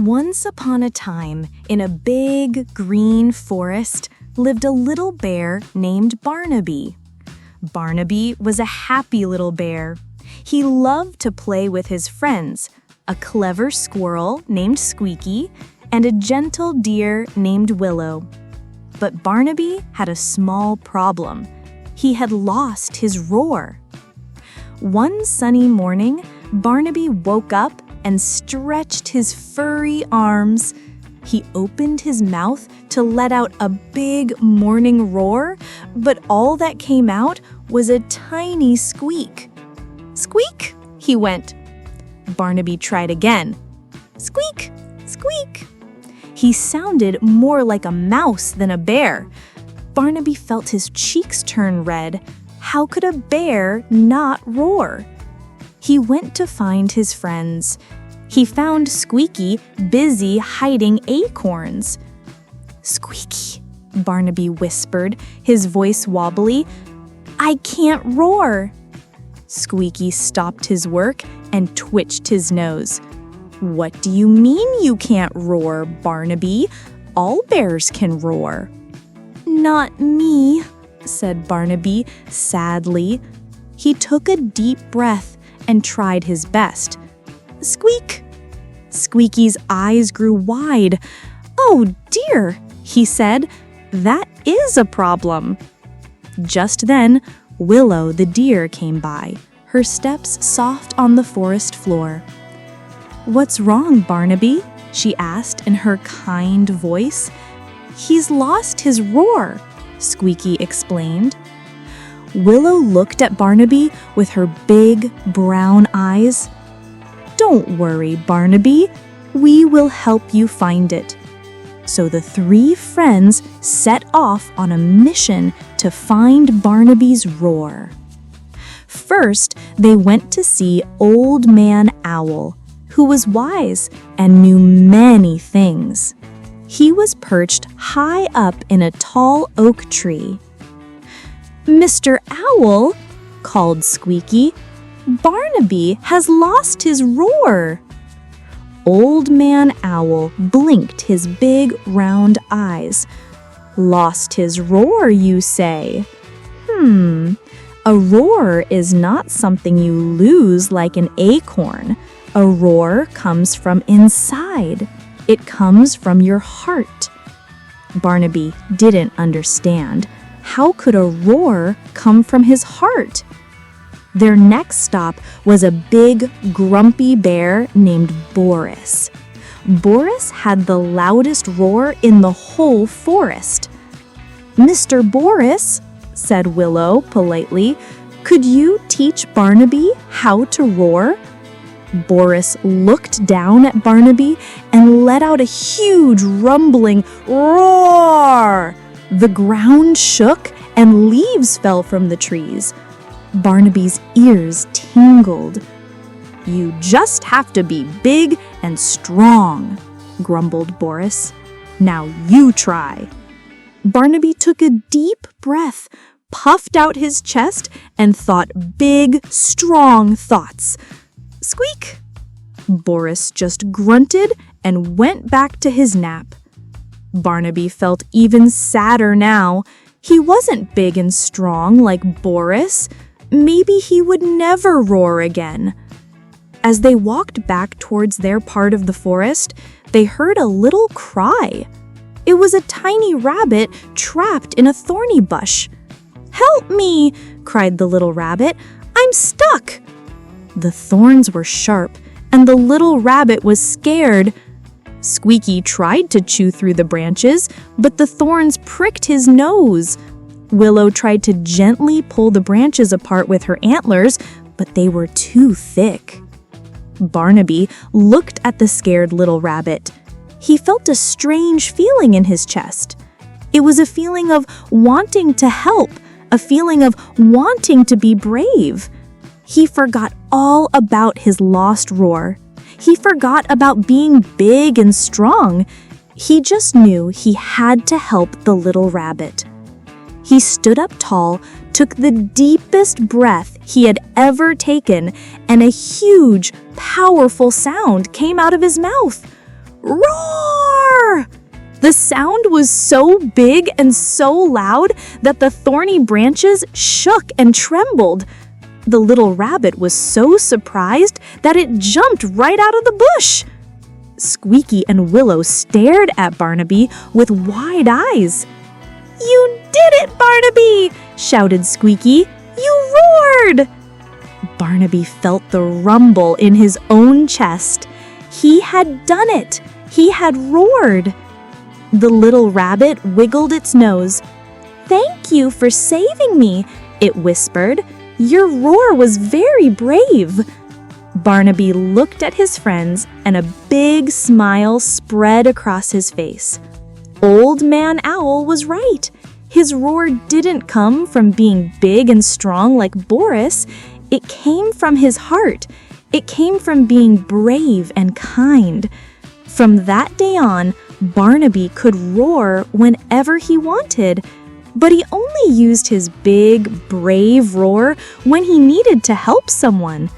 Once upon a time, in a big green forest, lived a little bear named Barnaby. Barnaby was a happy little bear. He loved to play with his friends, a clever squirrel named Squeaky and a gentle deer named Willow. But Barnaby had a small problem. He had lost his roar. One sunny morning, Barnaby woke up and stretched his furry arms. He opened his mouth to let out a big morning roar, but all that came out was a tiny squeak. Squeak, he went. Barnaby tried again. Squeak, squeak. He sounded more like a mouse than a bear. Barnaby felt his cheeks turn red. How could a bear not roar? He went to find his friends. He found Squeaky busy hiding acorns. Squeaky, Barnaby whispered, his voice wobbly. I can't roar. Squeaky stopped his work and twitched his nose. What do you mean you can't roar, Barnaby? All bears can roar. Not me, said Barnaby sadly. He took a deep breath and tried his best. Squeak! Squeaky's eyes grew wide. Oh dear, he said. That is a problem. Just then, Willow the deer came by, her steps soft on the forest floor. What's wrong, Barnaby? She asked in her kind voice. He's lost his roar, Squeaky explained. Willow looked at Barnaby with her big brown eyes. Don't worry, Barnaby. We will help you find it. So the three friends set off on a mission to find Barnaby's roar. First, they went to see Old Man Owl, who was wise and knew many things. He was perched high up in a tall oak tree. Mr. Owl, called Squeaky, Barnaby has lost his roar. Old Man Owl blinked his big round eyes. Lost his roar, you say? A roar is not something you lose like an acorn. A roar comes from inside. It comes from your heart. Barnaby didn't understand. How could a roar come from his heart? Their next stop was a big, grumpy bear named Boris. Boris had the loudest roar in the whole forest. Mr. Boris, said Willow politely, could you teach Barnaby how to roar? Boris looked down at Barnaby and let out a huge rumbling roar. The ground shook and leaves fell from the trees. Barnaby's ears tingled. You just have to be big and strong, grumbled Boris. Now you try. Barnaby took a deep breath, puffed out his chest, and thought big, strong thoughts. Squeak! Boris just grunted and went back to his nap. Barnaby felt even sadder now. He wasn't big and strong like Boris. Maybe he would never roar again. As they walked back towards their part of the forest, they heard a little cry. It was a tiny rabbit trapped in a thorny bush. Help me! Cried the little rabbit. I'm stuck! The thorns were sharp, and the little rabbit was scared. Squeaky tried to chew through the branches, but the thorns pricked his nose. Willow tried to gently pull the branches apart with her antlers, but they were too thick. Barnaby looked at the scared little rabbit. He felt a strange feeling in his chest. It was a feeling of wanting to help, a feeling of wanting to be brave. He forgot all about his lost roar. He forgot about being big and strong. He just knew he had to help the little rabbit. He stood up tall, took the deepest breath he had ever taken, and a huge, powerful sound came out of his mouth. Roar! The sound was so big and so loud that the thorny branches shook and trembled. The little rabbit was so surprised that it jumped right out of the bush. Squeaky and Willow stared at Barnaby with wide eyes. "You did it, Barnaby!" shouted Squeaky. "You roared!" Barnaby felt the rumble in his own chest. He had done it. He had roared. The little rabbit wiggled its nose. "Thank you for saving me," it whispered. "Your roar was very brave." Barnaby looked at his friends, and a big smile spread across his face. Old Man Owl was right. His roar didn't come from being big and strong like Boris. It came from his heart. It came from being brave and kind. From that day on, Barnaby could roar whenever he wanted, but he only used his big, brave roar when he needed to help someone.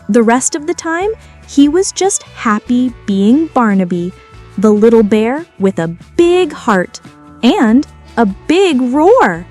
The rest of the time, he was just happy being Barnaby, the little bear with a big heart and a big roar.